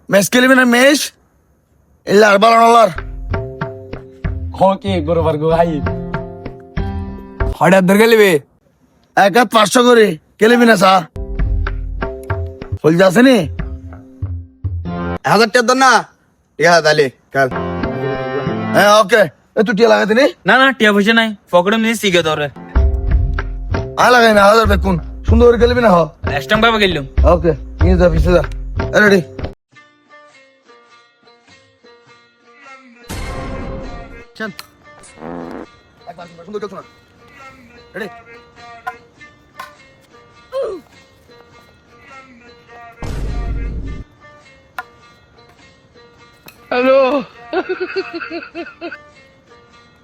mace খেলিবি না mace ইল্লার বালানোলার ওকে বরাবর গো high হঠাৎ ধরে গেলিবে এক হাত 500 করে খেলিবি না সা ফুল যাচ্ছে নি 1000 টাকা না ঠিক আছে তাহলে কাল হ্যাঁ ওকে এ তুই টিয়া লাগাতে নি না না টিয়া পয়সা নাই পকেটে নিয়ে শিখে ধরে লাগাই না 1000 বেকুন সুন্দর করে খেলিবি না হ স্টাম্প পাবে গেলাম ওকে নিয়ে যা পিছে যা রেডি চল একবার সুন্দর খেলছো না রেডি হ্যালো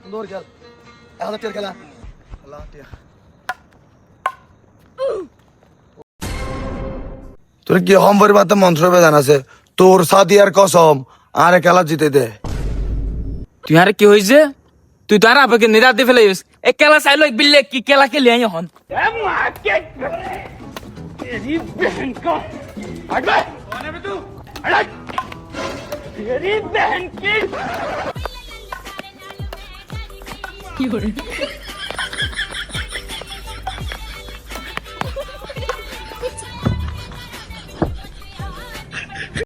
সুন্দর খেল 1000 টাকা খেলা আল্লাহ টিয়া তোর কি হম পরিবাতে মন্ত্র বেদান আছে তোর সাদিয়ার কসম আরে খেলা জিতে দে তুই আরে কি হয়েছে তুই তো আর আপাকে নিরাতে ফেলে এ খেলা চাইলো বিল্লে কি খেলা খেলি আই হন কি